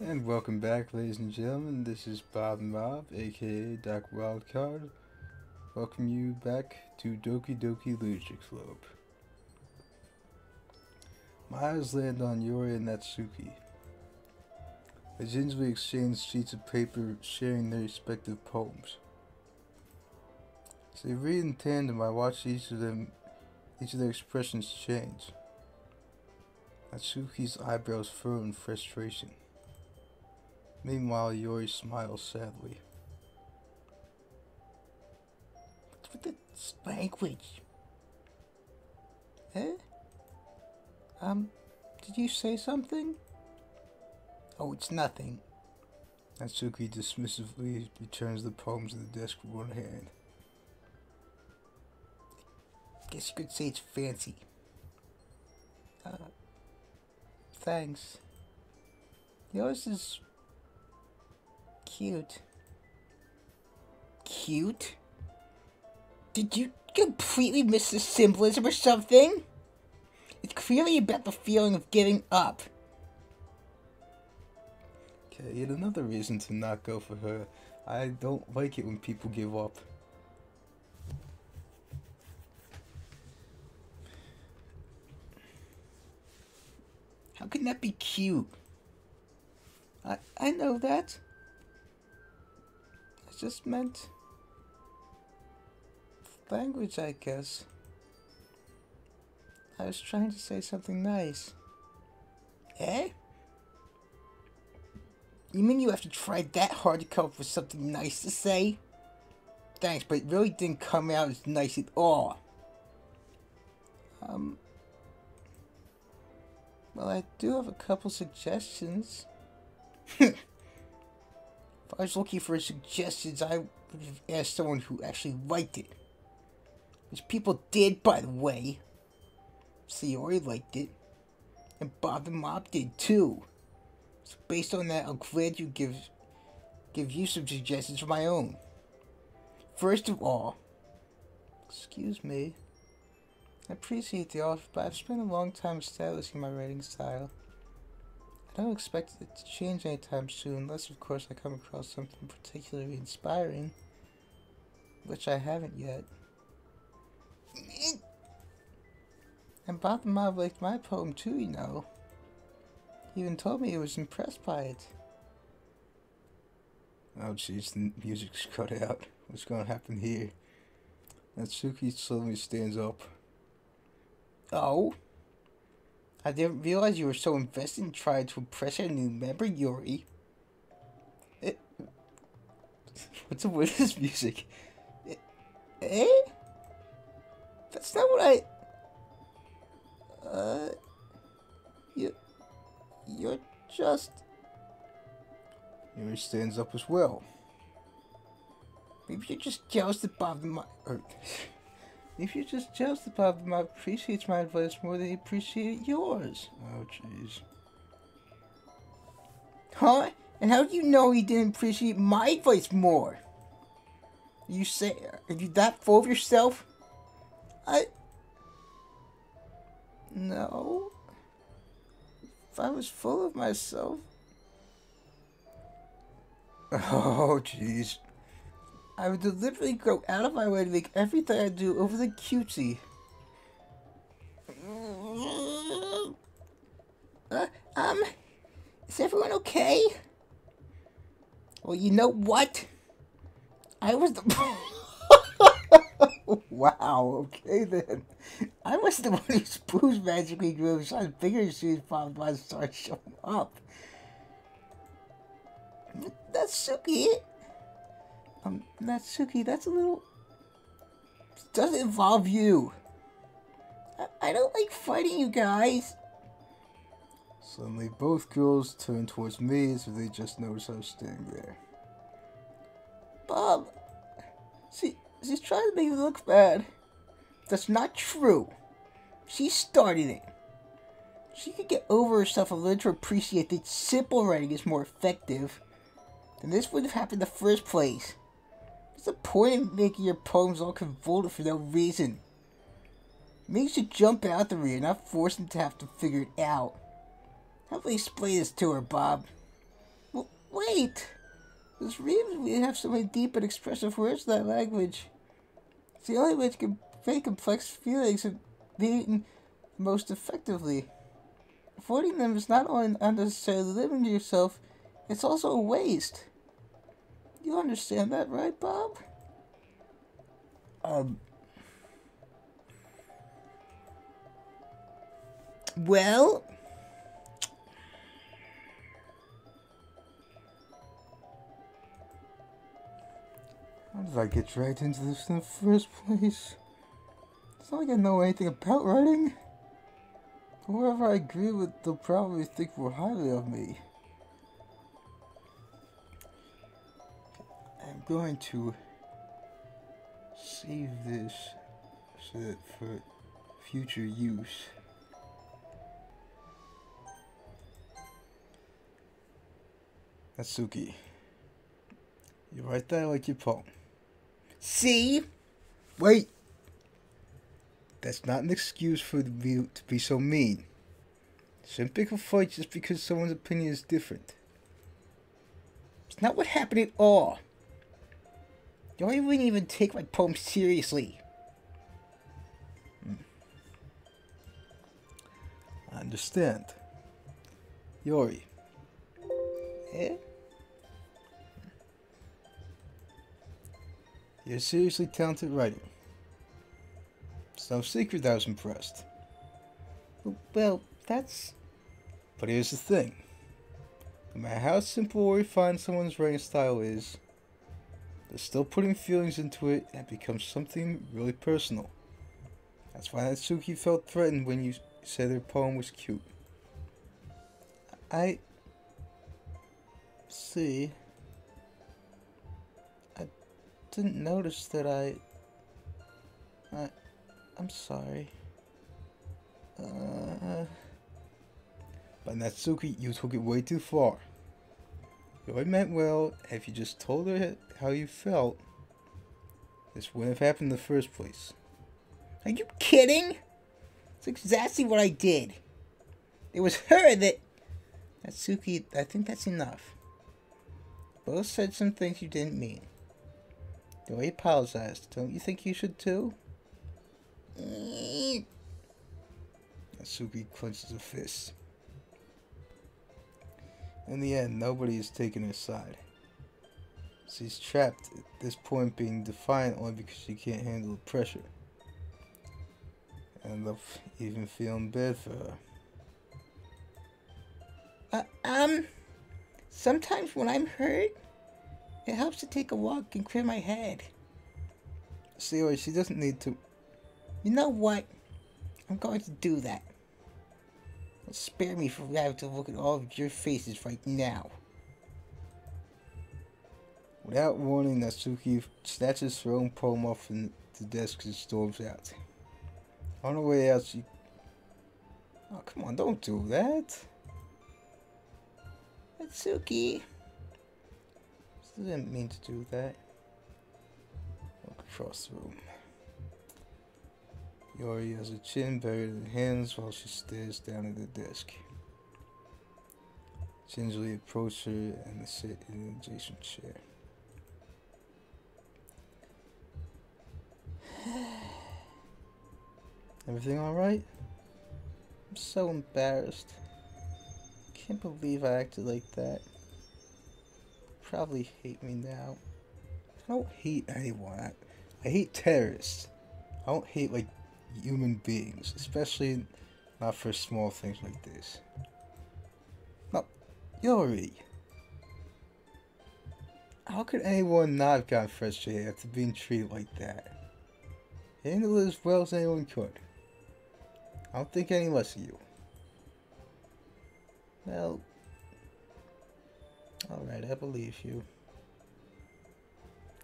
And welcome back, ladies and gentlemen. This is Bob Mob, aka Doc Wildcard. Welcome you back to Doki Doki Literature Club. My eyes land on Yuri and Natsuki. They gingerly exchange sheets of paper, sharing their respective poems. As they read in tandem, I watch each of their expressions change. Natsuki's eyebrows furrow in frustration. Meanwhile, Yuri smiles sadly. What's with this language? Eh? Did you say something? Oh, it's nothing. Natsuki dismissively returns the poem to the desk with one hand. Guess you could say it's fancy. Thanks. Yours is cute. Cute? Did you completely miss the symbolism or something? It's clearly about the feeling of giving up. Okay, yet another reason to not go for her. I don't like it when people give up. How can that be cute? I know that. I just meant language, I guess. I was trying to say something nice. Eh? You mean you have to try that hard to come up with something nice to say? Thanks, but it really didn't come out as nice at all. Well, I do have a couple suggestions. If I was looking for suggestions, I would have asked someone who actually liked it. Which people did, by the way. Sayori liked it. And Bob the Mop did too. So based on that, I'm glad you give you some suggestions of my own. First of all, excuse me. I appreciate the offer, but I've spent a long time establishing my writing style. I don't expect it to change anytime soon, unless of course I come across something particularly inspiring. Which I haven't yet. And Bob the Mob liked my poem too, you know. He even told me he was impressed by it. Oh jeez, the music's cut out. What's gonna happen here? Natsuki suddenly stands up. Oh? I didn't realize you were so invested in trying to impress our new member, Yuri. What's up with this music? Eh? That's not what I... You're just... Yuri stands up as well. Maybe you're just jealous that Bob the Mob... Maybe you're just jealous that Bob the Mob appreciates my advice more than he appreciated yours. Oh jeez. Huh? And how do you know he didn't appreciate my advice more? Are you that full of yourself? No. If I was full of myself... Oh jeez. I would deliberately go out of my way to make everything I do over the cutesy. Is everyone okay? Well, you know what? I was the... Wow, okay then. I was the one whose booze magically grew, so I figured as soon as Bob Bob started showing up. Natsuki? Natsuki, that's a little... It doesn't involve you. I don't like fighting you guys. Suddenly, both girls turn towards me as if they just noticed I was standing there. Bob, she's trying to make me look bad. That's not true. She started it. She could get over herself and learn to appreciate that simple writing is more effective. Then this would have happened in the first place. What's the point in making your poems all convoluted for no reason? Maybe you should jump out the rear, not force them to have to figure it out. How do I explain this to her, Bob? Wait! There's reason we have so many deep and expressive words in that language. It's the only way to convey complex feelings and being most effectively. Avoiding them is not only unnecessarily limiting yourself, it's also a waste. You understand that, right, Bob? Well... How did I get dragged into this in the first place? It's not like I know anything about writing. Whoever I agree with, they'll probably think more highly of me. I'm going to save this so that for future use. Natsuki, you write that like your poem. See? Wait! That's not an excuse for you to be so mean. Shouldn't pick a fight just because someone's opinion is different. It's not what happened at all. You wouldn't even take my poem seriously. I understand. Yuri. Eh? You're a seriously talented writer. It's no secret I was impressed. Well, that's... But here's the thing. No matter how simple or refined someone's writing style is, they're still putting feelings into it and it becomes something really personal. That's why Natsuki felt threatened when you said her poem was cute. I... See... I didn't notice that I'm sorry. But Natsuki, you took it way too far. You already meant well, and if you just told her how you felt, this wouldn't have happened in the first place. Are you kidding? It's exactly what I did. It was her that... Natsuki, I think that's enough. Both said some things you didn't mean. The way you apologized, don't you think you should too? Natsuki clenches a fist. In the end, nobody is taking her side. She's trapped at this point, being defiant only because she can't handle the pressure. I end up even feeling bad for her. Sometimes when I'm hurt, it helps to take a walk and clear my head. See, she doesn't need to. You know what? I'm going to do that. Spare me from having to look at all of your faces right now. Without warning, Natsuki snatches her own poem off the desk and storms out. On her way out, she... Oh, come on, don't do that. Natsuki. She didn't mean to do that. Walk across the room. Yuri has her chin buried in her hands while she stares down at the desk. Gingerly approach her and sit in an adjacent chair. Everything alright? I'm so embarrassed. Can't believe I acted like that. Probably hate me now. I don't hate anyone. I hate terrorists. I don't hate, like, human beings, especially not for small things like this. Now, Yuri, how could anyone not have gotten frustrated after being treated like that? Handle it as well as anyone could. I don't think any less of you. Well, alright, I believe you.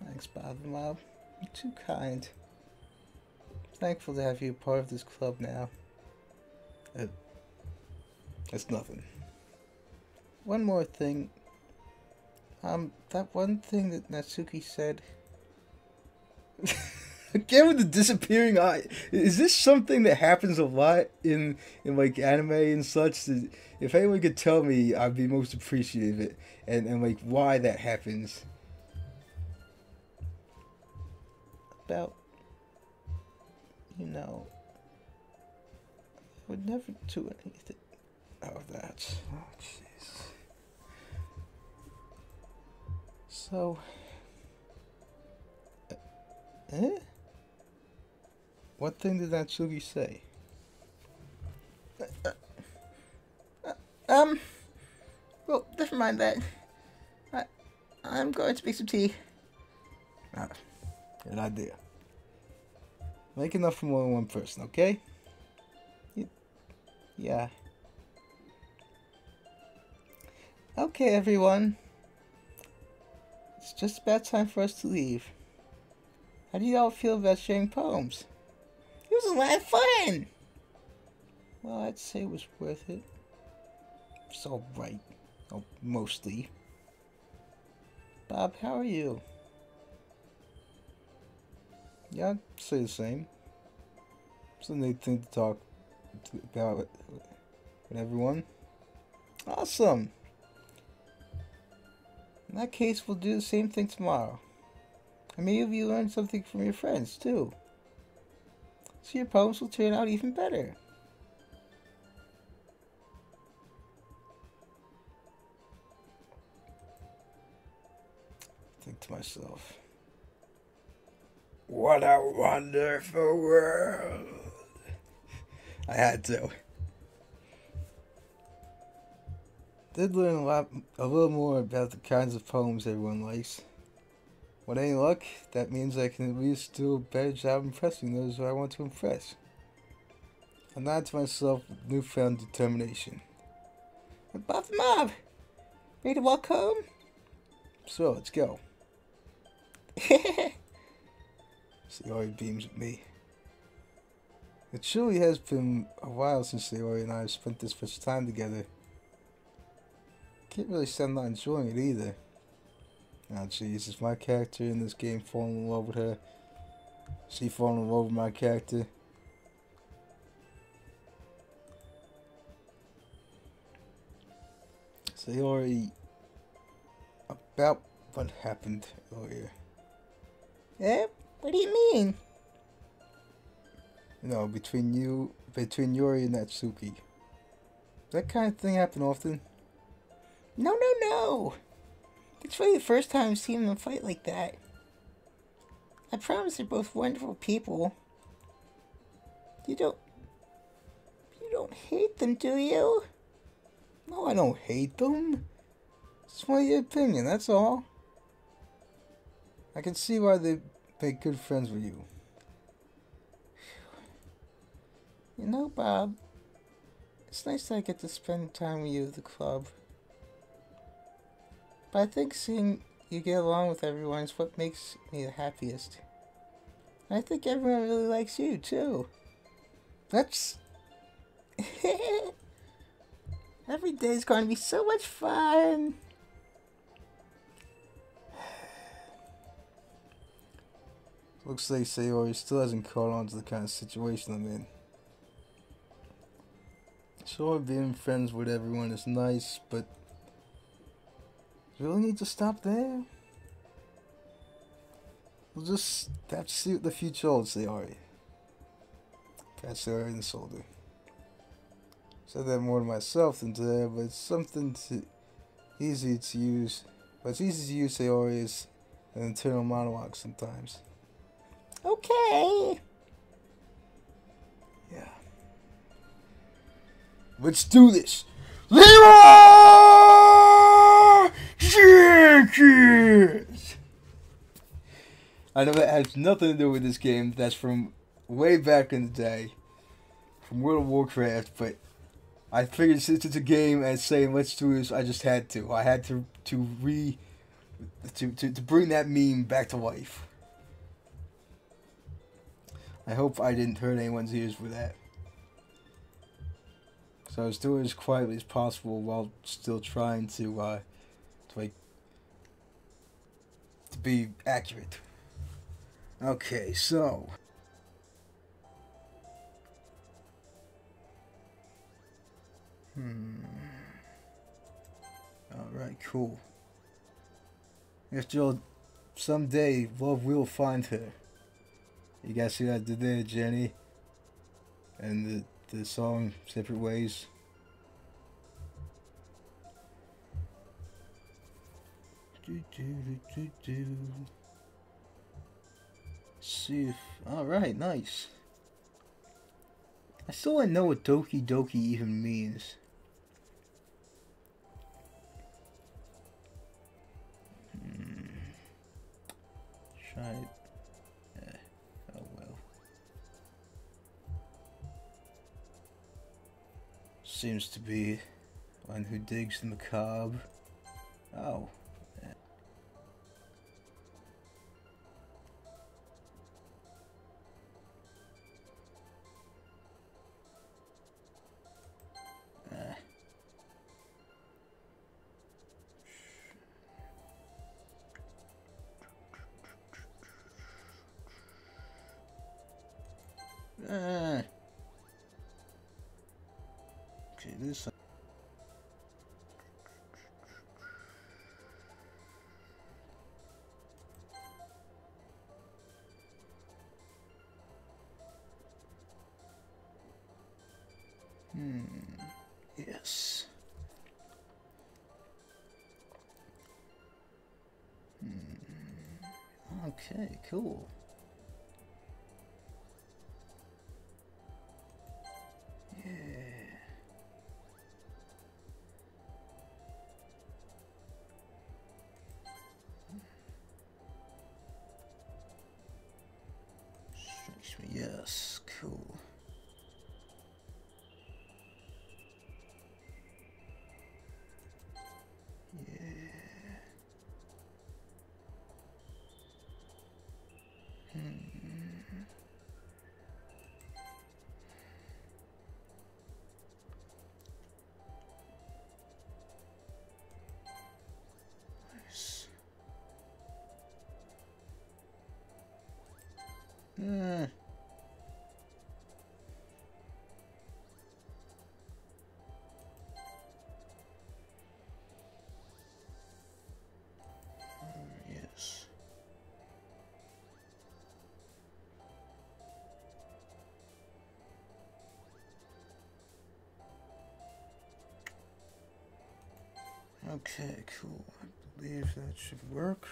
Thanks, Bob and Bob. You're too kind. Thankful to have you part of this club now. That's nothing. One more thing. That one thing that Natsuki said. Again with the disappearing eye. Is this something that happens a lot in like anime and such? If anyone could tell me, I'd be most appreciative of it, and like why that happens. About, you know, I would never do anything. Oh, that. Oh, jeez. So. Eh? What thing did Natsuki say? Well, never mind that. I'm going to make some tea. Ah, good idea. Make enough for more than one person, okay? Yeah. Okay, everyone. It's just about time for us to leave. How do you all feel about sharing poems? It was a lot of fun! Well, I'd say it was worth it. It's alright. Oh, mostly. Bob, how are you? Yeah, I'd say the same. It's a neat thing to talk about with everyone. Awesome! In that case, we'll do the same thing tomorrow. And maybe you learn something from your friends, too. So your poems will turn out even better. Think to myself, what a wonderful world. I had to. Did learn a little more about the kinds of poems everyone likes. With any luck, that means I can at least do a better job impressing those who I want to impress. I nod to myself with newfound determination. Bob the Mob! Ready to walk home? So, let's go. Sayori beams at me. It surely has been a while since Sayori and I have spent this much time together. Can't really say I'm not enjoying it either. Oh jeez, is my character in this game falling in love with her? She falling in love with my character? Sayori, about what happened earlier. Eh? What do you mean? You know, between Yuri and Natsuki. That kind of thing happen often? No. It's really the first time I've seen them fight like that. I promise they're both wonderful people. You don't hate them, do you? No, I don't hate them. It's my opinion, that's all. I can see why they make good friends with you. You know, Bob, it's nice that I get to spend time with you at the club. But I think seeing you get along with everyone is what makes me the happiest. And I think everyone really likes you, too. That's... Every day's going to be so much fun. Looks like Sayori still hasn't caught on to the kind of situation I'm in. Sure, being friends with everyone is nice, but really need to stop there? We'll just have to see what the future holds, Sayori. Pat Sayori in the shoulder. Said that more to myself than to her, but it's something easy to use. But it's easy to use Sayori as an internal monologue sometimes. Okay. Yeah. Let's do this. Leroy Jenkins! I know that has nothing to do with this game. That's from way back in the day. From World of Warcraft, but I figured since it's a game and saying let's do this, I just had to. I had to bring that meme back to life. I hope I didn't hurt anyone's ears with that. So I was doing it as quietly as possible while still trying to be accurate. Okay, so. Alright, cool. After all, someday love will find her. You guys see what I did there, Jenny? And the song Separate Ways. See if. Alright, nice. I still don't know what Doki Doki even means. Try it. Oh well. Seems to be one who digs the macabre. Oh. Okay, this. Yes. Okay, cool. Yeah. Strikes me. Yes, cool. Yes. Okay, cool. I believe that should work.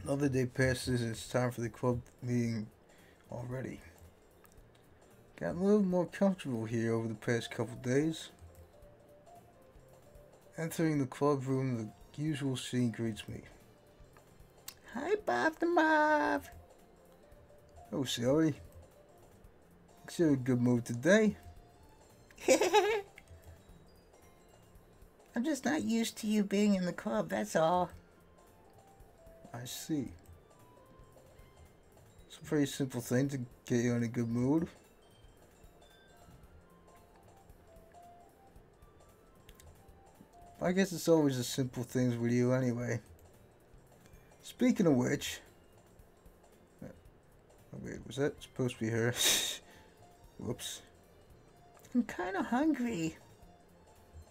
Another day passes, it's time for the club meeting already. Gotten a little more comfortable here over the past couple days. Entering the club room, the usual scene greets me. Hi, Bob the Mob. Oh, Sally. Looks you're in a good mood today. I'm just not used to you being in the club, that's all. I see. It's a pretty simple thing to get you in a good mood. I guess it's always the simple things with you anyway. Speaking of which... Oh wait, was that supposed to be her? Whoops. I'm kinda hungry.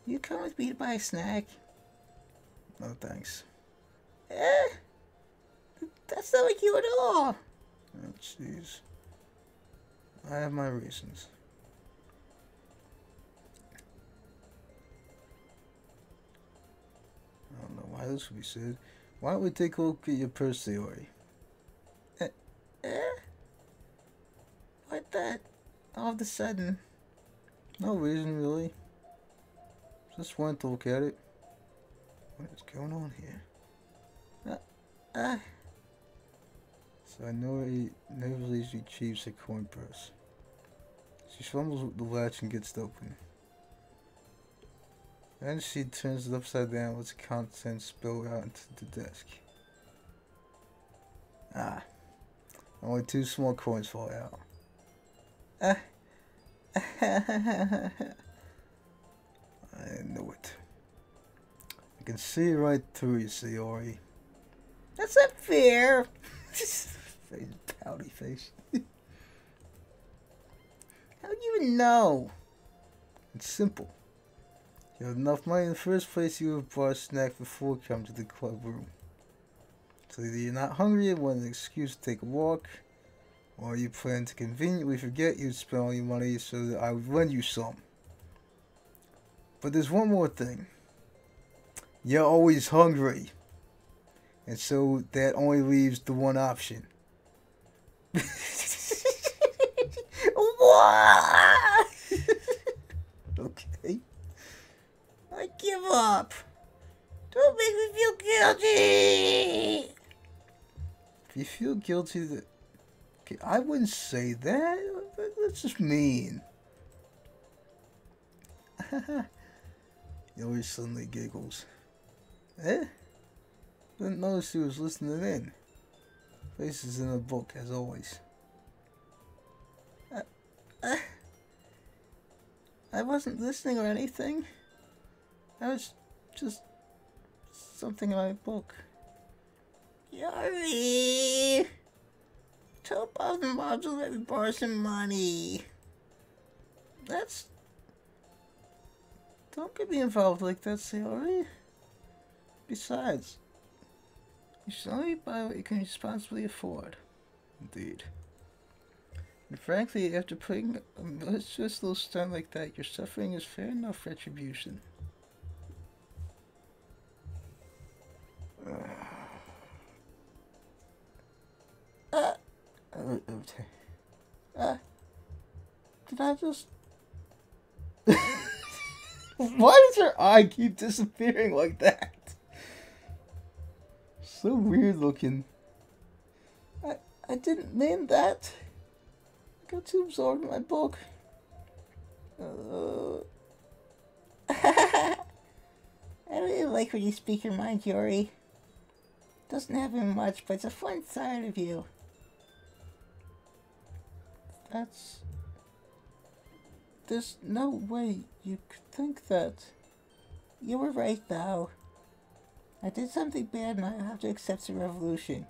You come with me to buy a snack? No thanks. That's not like you at all. Oh jeez. I have my reasons. I don't know why this would be said. Why don't we take a look at your purse, Yuri? What that? All of a sudden. No reason, really. Just wanted to look at it. What is going on here? So I know he never usually achieves a coin purse. She fumbles with the latch and gets it open. Then she turns it upside down, lets the contents spill out into the desk. Ah. Only 2 small coins fall out. I knew it. I can see right through you, Sayori. That's not fair. Pouty face. How do you even know? It's simple. You have enough money in the first place, you have bought a snack before coming to the club room. So either you're not hungry and want an excuse to take a walk, or you plan to conveniently forget you'd spent all your money so that I would lend you some. But there's one more thing. You're always hungry. And so that only leaves the one option. What? Okay. I give up. Don't make me feel guilty. If you feel guilty that... Okay, I wouldn't say that. That's just mean. Yuri suddenly giggles. Eh? Didn't notice he was listening in. Faces in a book, as always. I wasn't listening or anything. I was just something in my book. Yuri! Tell Bob and Bob to let me borrow some money. Don't get me involved like that, Sayori. Besides, you should only buy what you can responsibly afford. Indeed. And frankly, after putting a malicious little stunt like that, your suffering is fair enough retribution. Did I just... Why does her eye keep disappearing like that? So weird looking. I didn't mean that. I got too absorbed in my book. I really like when you speak your mind, Yuri. Doesn't happen much, but it's a fun side of you. There's no way you could think that. You were right, though. I did something bad and I have to accept the revolution.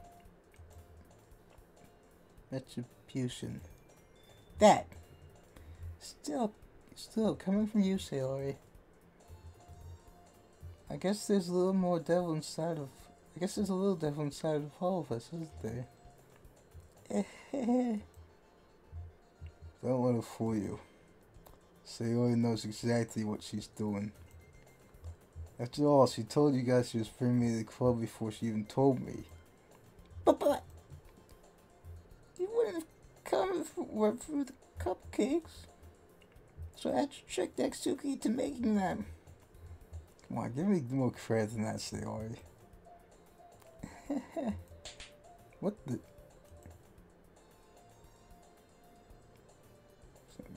Retribution. That. Still, coming from you, Sayori. I guess there's a little devil inside of all of us, isn't there? Don't let her fool you. Sayori knows exactly what she's doing. After all, she told you guys she was bringing me to the club before she even told me. But you wouldn't have come if it weren't for the cupcakes. So I had to trick Natsuki into making them. Come on, give me more credit than that, Sayori. What the...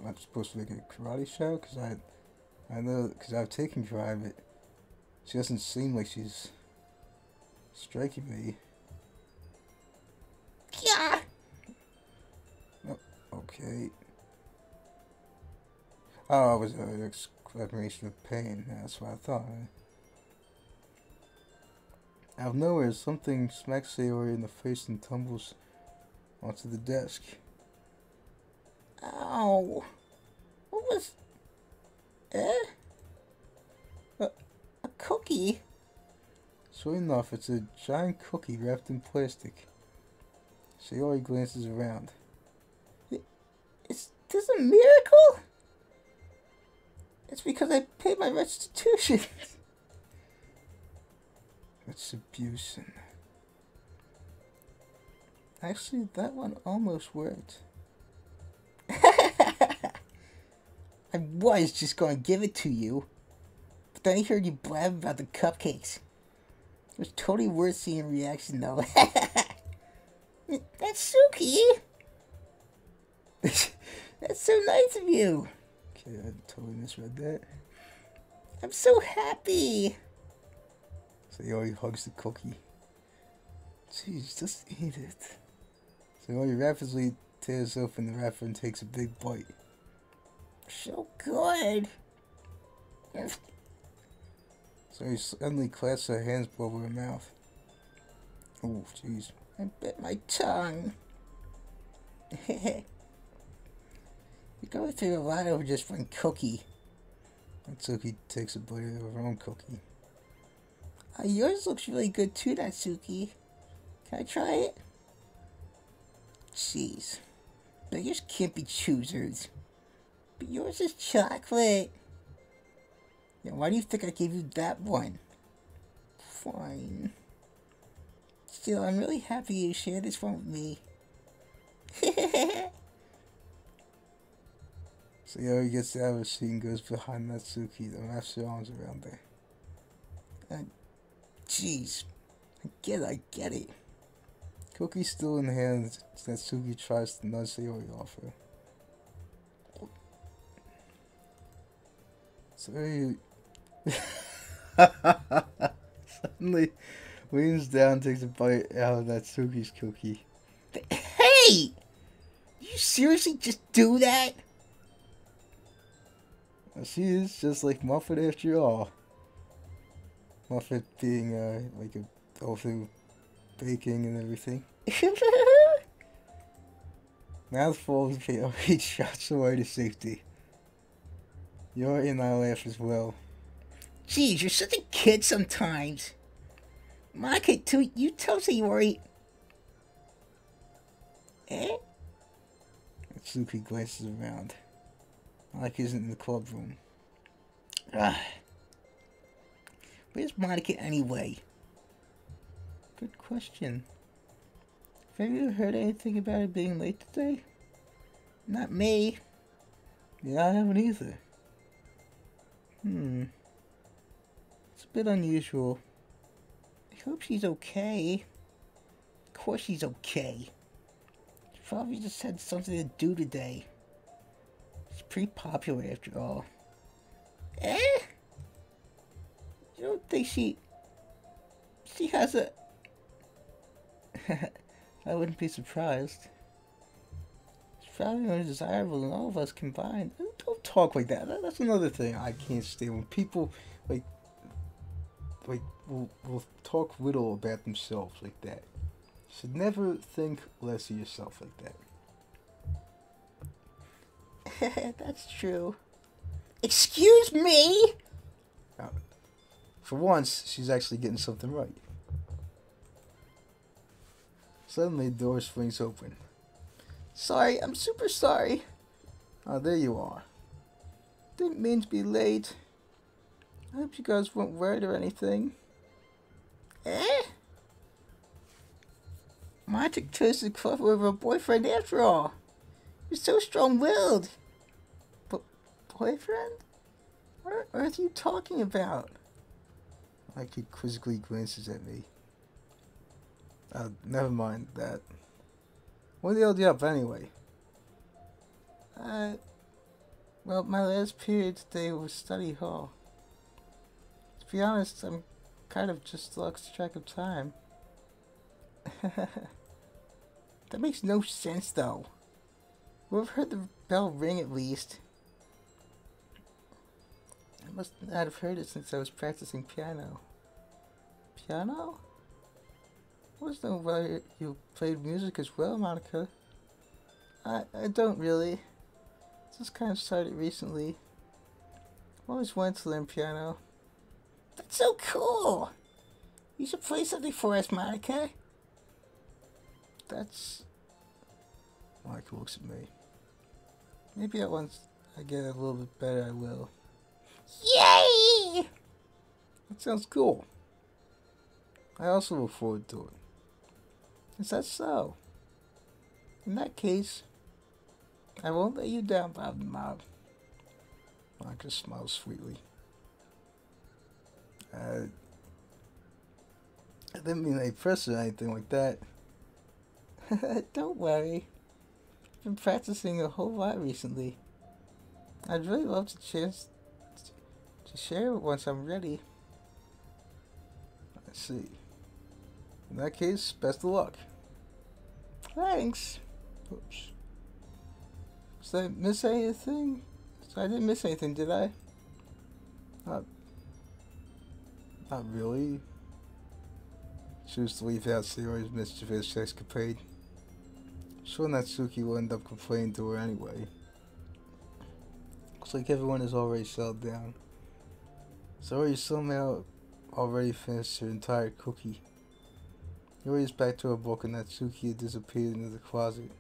Am I supposed to make a karate show? Because I know, because I've taken karate, but she doesn't seem like she's striking me. Yeah. Oh, okay. Oh, it was an exclamation of pain. That's what I thought. Out of nowhere, something smacks Sayori in the face and tumbles onto the desk. Ow. What was... A cookie? Sure enough, it's a giant cookie wrapped in plastic. Sayori glances around. Is this a miracle? It's because I paid my restitution. Retribution. Actually, that one almost worked. I was just going to give it to you, but then I heard you blab about the cupcakes. It was totally worth seeing a reaction, though. That's Suki! That's so nice of you. Okay, I totally misread that. I'm so happy. Sayori hugs the cookie. Jeez, just eat it. Sayori rapidly tears open the wrapper and takes a big bite. So good. Sayori suddenly clasps her hands over her mouth. Oh, jeez. I bit my tongue. You're going through a lot over just one cookie. Natsuki takes a bite of her own cookie. Yours looks really good too, Natsuki. Can I try it? Jeez. Beggars can't be choosers. But yours is chocolate. Yeah, why do you think I gave you that one? Fine. Still, I'm really happy you shared this one with me. So Yuri gets out of her seat and goes behind Natsuki to wrap her arms around her. Jeez. I get it. Cookie still in hand, Natsuki tries to nudge Yuri off her. So Yuri suddenly leans down, takes a bite out of Natsuki's cookie. Hey! You seriously just do that? She is just like Muffet after all. Muffet being like a all through baking and everything. Mouthful of Yuri shots away to safety. Yuri and I laugh as well. Jeez, you're such a kid sometimes. Monica, too, you tell Yuri. Eh? Natsuki glances around. Monica isn't in the club room. Where's Monica anyway? Good question. Have you heard anything about it being late today? Not me. Yeah, I haven't either. It's a bit unusual. I hope she's okay. Of course she's okay. She probably just had something to do today. She's pretty popular after all. Eh? You don't think she has a... I wouldn't be surprised. She's probably more desirable than all of us combined. Don't talk like that. That's another thing I can't stand. When people like will talk little about themselves like that. You should never think less of yourself like that. That's true. Excuse me? For once, she's actually getting something right. Suddenly, the door swings open. Sorry, I'm super sorry. Ah, there you are. Didn't mean to be late. I hope you guys weren't worried or anything. Eh? Monica chose to club with her boyfriend after all. You're so strong-willed. But boyfriend? What on earth are you talking about? He quizzically glances at me. Never mind that. When they held you up anyway? Well, my last period today was study hall. To be honest, I'm kind of just lost track of time. That makes no sense, though. We've heard the bell ring at least. I must not have heard it since I was practicing piano. Piano? I was know whether you played music as well, Monica. I don't really. Just kind of started recently. I always wanted to learn piano. That's so cool! You should play something for us, Monica. That's... Monica looks at me. Maybe once I get a little bit better, I will. Yay! That sounds cool. I also look forward to it. Is that so? In that case, I won't let you down, Bob the Mob. Monica smiles sweetly. I didn't mean any pressure or anything like that. Don't worry. I've been practicing a whole lot recently. I'd really love the chance to share it once I'm ready. I see. In that case, best of luck. Thanks. Oops. Did I miss anything? So I didn't miss anything, did I? Not really. choose to leave out Sayori's mischievous escapade. Sure, Natsuki will end up complaining to her anyway. Looks like everyone is already settled down. Sayori somehow already finished her entire cookie. Yuri is back to her book and Natsuki had disappeared into the closet.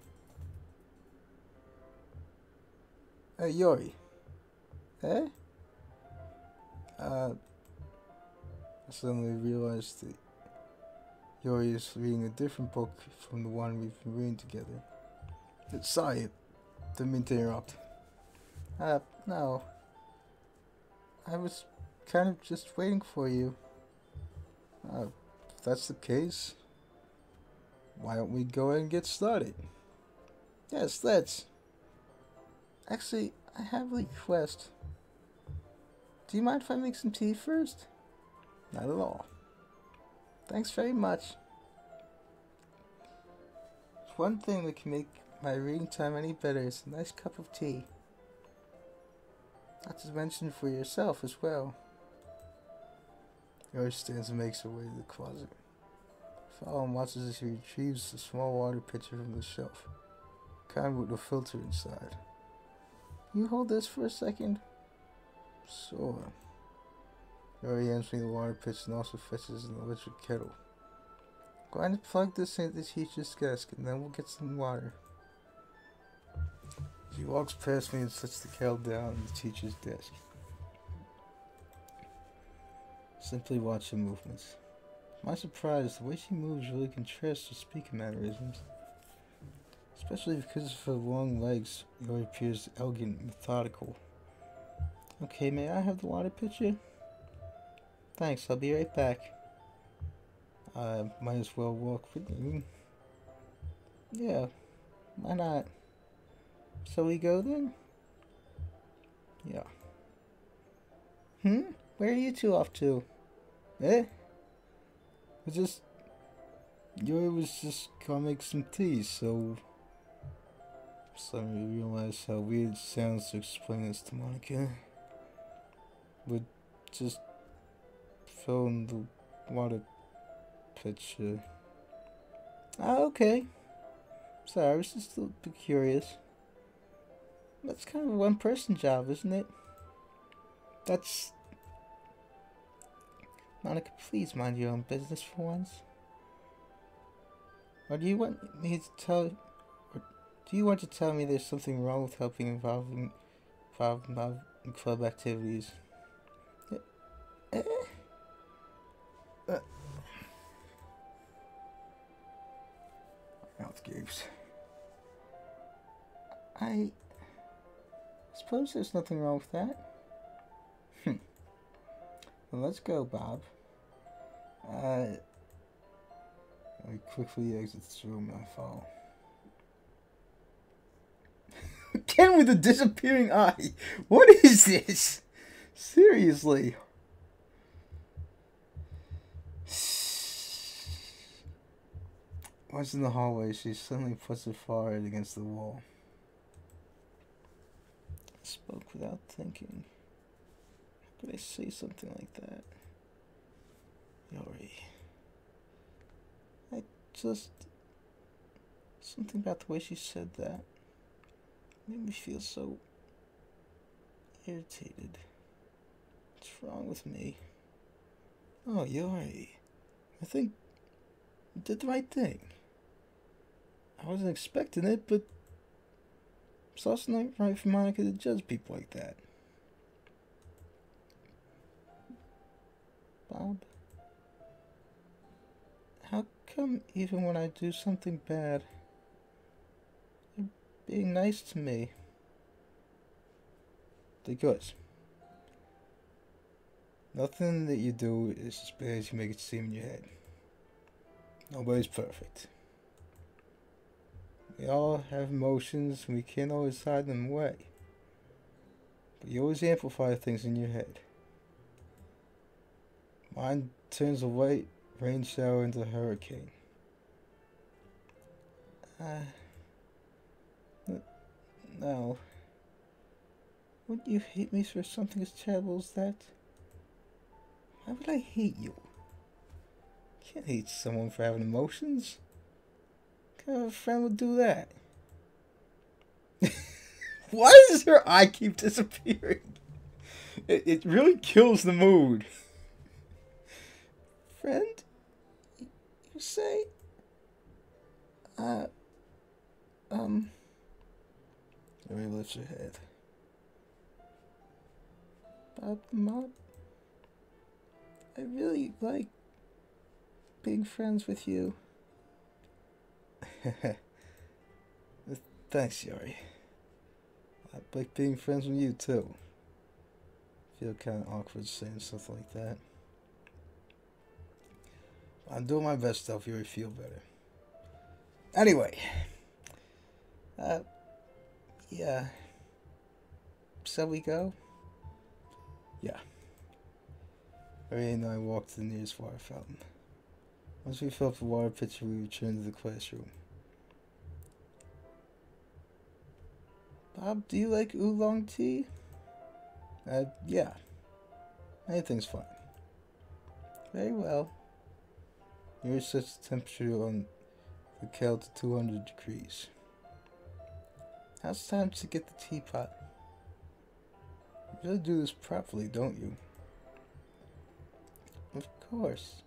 Hey, Yuri. Eh? I suddenly realized that Yuri is reading a different book from the one we've been reading together. Sorry, didn't mean to interrupt. No. I was kind of just waiting for you. If that's the case, why don't we go ahead and get started? Yes, let's. Actually, I have a request. Do you mind if I make some tea first? Not at all. Thanks very much. One thing that can make my reading time any better is a nice cup of tea. Not to mention for yourself as well. Yuri stands and makes her way to the closet. Fallon watches as he retrieves a small water pitcher from the shelf, kind with a filter inside. Can you hold this for a second? Sure. Yuri hands me the water pitcher and also fetches an electric kettle. Go ahead and plug this into the teacher's desk and then we'll get some water. She walks past me and sets the kettle down on the teacher's desk. Simply watch her movements. To my surprise, the way she moves really contrasts with speaking mannerisms. Especially because of her long legs, Yuri appears elegant and methodical. Okay, may I have the water pitcher? Thanks, I'll be right back. I might as well walk with you. Yeah, why not? So we go then? Yeah. Where are you two off to? Yuri was just gonna make some tea, so suddenly realized how weird it sounds to explain this to Monica. Would just fill in the water pitcher. Okay. Sorry, I was just a little bit curious. That's kind of a one-person job, isn't it? That's... Monica, please mind your own business for once. Or do you want me to tell... Or do you want to tell me there's something wrong with helping involving club activities? Mouth gapes. I suppose there's nothing wrong with that. Well, let's go, Bob. I quickly exit the room and I follow. Again with the disappearing eye. What is this? Seriously. Once in the hallway, she suddenly puts her forehead against the wall. I spoke without thinking. How could I say something like that? Yuri. Something about the way she said that made me feel so irritated. What's wrong with me? Oh, Yuri. I think you did the right thing. I wasn't expecting it, but it's also not right for Monica to judge people like that. Bob, how come even when I do something bad, you're being nice to me? Because nothing that you do is as bad as you make it seem in your head. Nobody's perfect. We all have emotions and we can't always hide them away. But you always amplify things in your head. Mine turns a light rain shower into a hurricane. No. Wouldn't you hate me for something as terrible as that? Why would I hate you? can't hate someone for having emotions. What kind of a friend would do that? Why does her eye keep disappearing? It really kills the mood. Friend? You say? Yuri lifts her head. Bob, Mom, I really like being friends with you. Thanks, Yuri. I like being friends with you, too. I feel kind of awkward saying stuff like that. I'm doing my best to help Yuri feel better. Anyway. Yeah. Shall we go? Yeah. Yuri and I walked to the nearest water fountain. Once we filled up the water pitcher, we returned to the classroom. Bob, do you like oolong tea? Yeah. Anything's fine. Very well. Yuri sets the temperature on the kettle to 200 degrees. Now it's time to get the teapot. You really do this properly, don't you? Of course.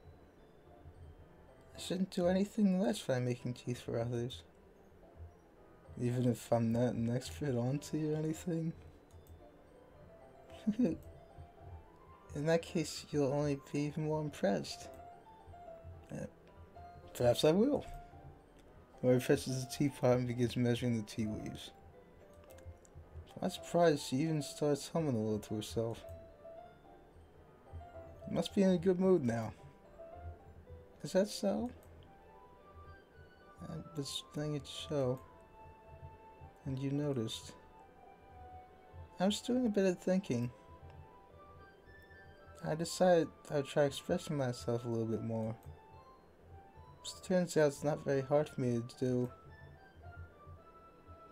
I shouldn't do anything less when I'm making teas for others. Even if I'm not an expert on tea or anything. In that case, you'll only be even more impressed. Perhaps I will. Yuri presses the teapot and begins measuring the tea leaves. I'm not surprised she even starts humming a little to herself. You must be in a good mood now. Is that so? I was letting it show. And you noticed. I was doing a bit of thinking. I decided I would try expressing myself a little bit more. It turns out it's not very hard for me to do.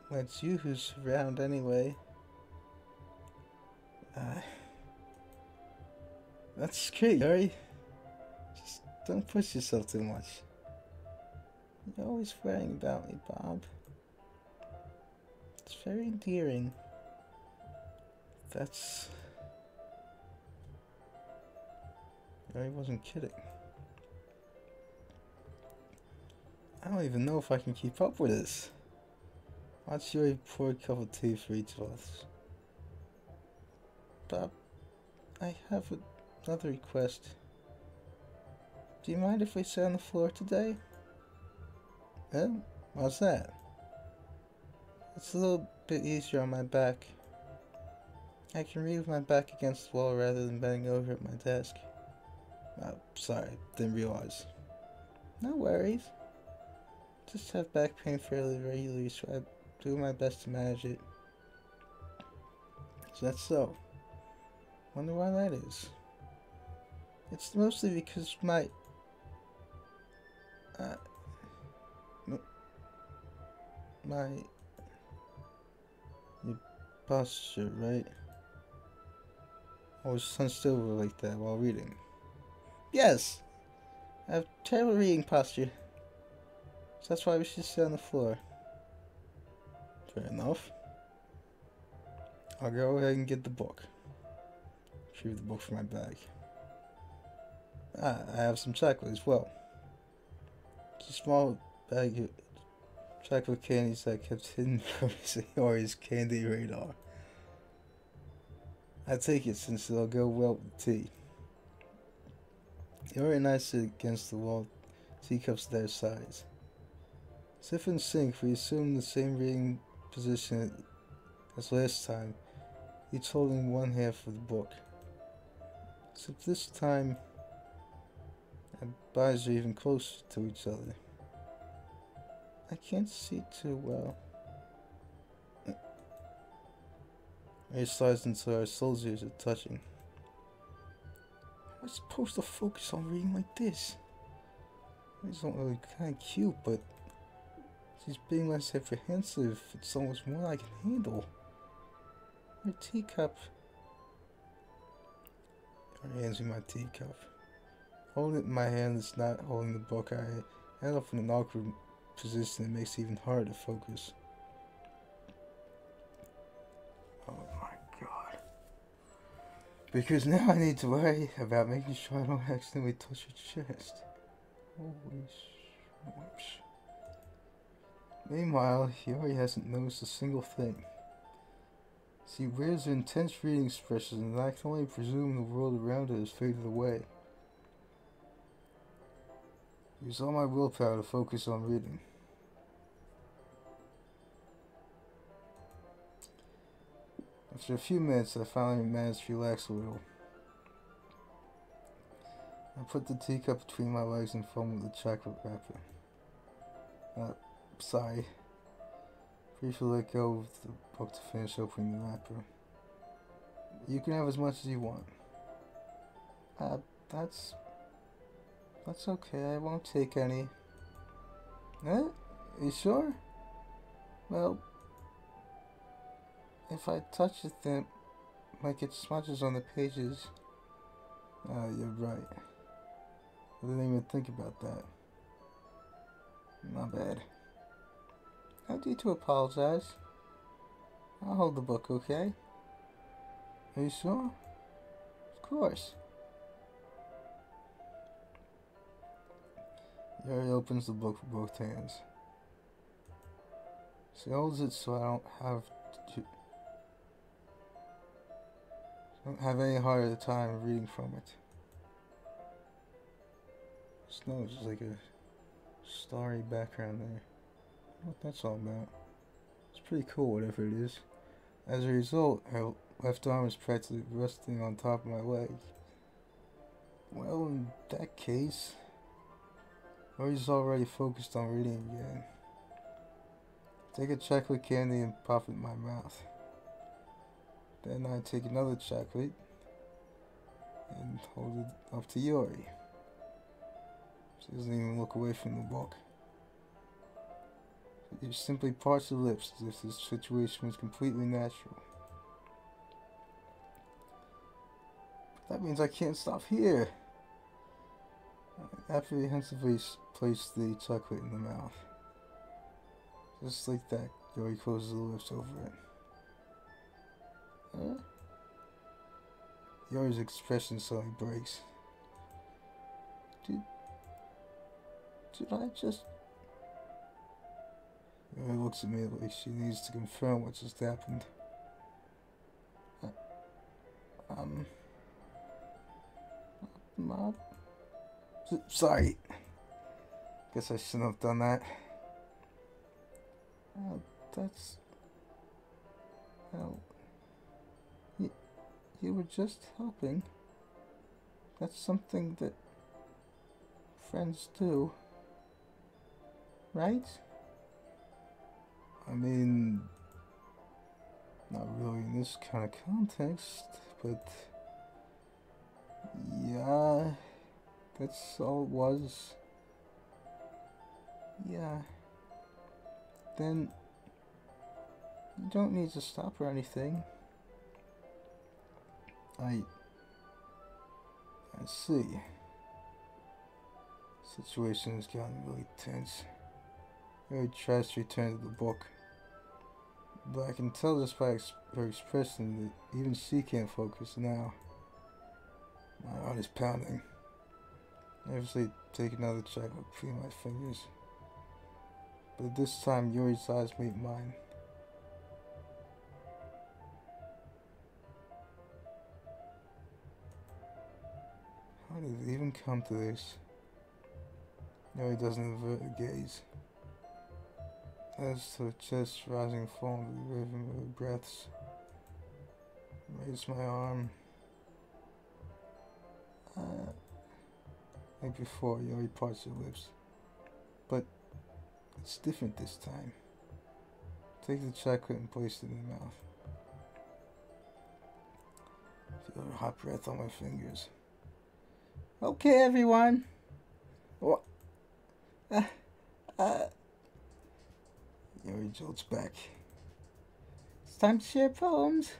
When it's you who's around anyway. That's great, Yuri. Just don't push yourself too much. You're always worrying about me, Bob. It's very endearing. That's... Yuri wasn't kidding. I don't even know if I can keep up with this. Watch Yuri pour a cup of tea for each of us. Bob, I have another request. Do you mind if we sit on the floor today? What's that? It's a little bit easier on my back. I can read with my back against the wall rather than bending over at my desk. Sorry, didn't realize. No worries. Just have back pain fairly regularly, so I do my best to manage it. So that's so. Wonder why that is. It's mostly because my your posture, right? I was hunched over like that while reading. Yes! I have terrible reading posture. So that's why we should sit on the floor. Fair enough. I'll go ahead and get the book. Retrieve the book from my bag. I have some chocolate as well. It's a small bag of chocolate candies that I kept hidden from Yuri's candy radar. I take it since it'll go well with the tea. Yuri and I sit against the wall, teacups at their sides. As if in sync, we assume the same reading position as last time, each holding one half of the book. Except this time, our bodies are even closer to each other. I can't see too well. It slides until our soldiers are touching. How am I supposed to focus on reading like this? It's not really kind of cute, but she's being less apprehensive. It's almost more I can handle. Her teacup. Her hands in my teacup. Holding it in my hand is not holding the book. I end up in an awkward position that makes it even harder to focus. Oh my god. Because now I need to worry about making sure I don't accidentally touch your chest. Holy smokes. Meanwhile, Yuri hasn't noticed a single thing. She wears her intense reading expressions, and I can only presume the world around her has faded away. Use all my willpower to focus on reading. After a few minutes, I finally managed to relax a little. I put the teacup between my legs and fumbled the chocolate wrapper. Sigh. Briefly let go of the book to finish opening the wrapper. You can have as much as you want. That's okay. I won't take any. Eh? You sure? Well, if I touch it, then it might get smudges on the pages. You're right. I didn't even think about that. Not bad. No need to apologize. I'll hold the book, okay? Are you sure? Of course. Yuri opens the book with both hands. She holds it so I don't have any harder time reading from it. Snow is like a starry background there. What that's all about. It's pretty cool, whatever it is. As a result, her left arm is practically resting on top of my leg. Well, in that case, Yuri's already focused on reading again. Take a chocolate candy and pop it in my mouth. Then I take another chocolate and hold it up to Yuri. She doesn't even look away from the book. She simply parts her lips as if this situation was completely natural. But that means I can't stop here. I apprehensively place the chocolate in the mouth. Just like that, Yuri closes the lips over it. Huh? Yuri's expression suddenly breaks. Did I just... Yuri looks at me like she needs to confirm what just happened. Mom? Sorry. Guess I shouldn't have done that. That's... Well... You were just helping. That's something that friends do. Right? I mean... Not really in this kind of context, but... Yeah... That's all it was. Yeah. Then... You don't need to stop or anything. I see. The situation has gotten really tense. Yuri tries to return to the book, but I can tell just by her expression that even she can't focus now. My heart is pounding. I obviously take another chocolate between my fingers, but this time Yuri's eyes meet mine. How did it even come to this? Yuri doesn't avert her gaze. As to her chest rising and falling to the rhythm of her breaths. I raise my arm. Like before, Yuri parts her lips. But it's different this time. Take the chocolate and place it in her mouth. Feel her hot breath on my fingers. Okay, everyone. What? Yuri jolts back. It's time to share poems.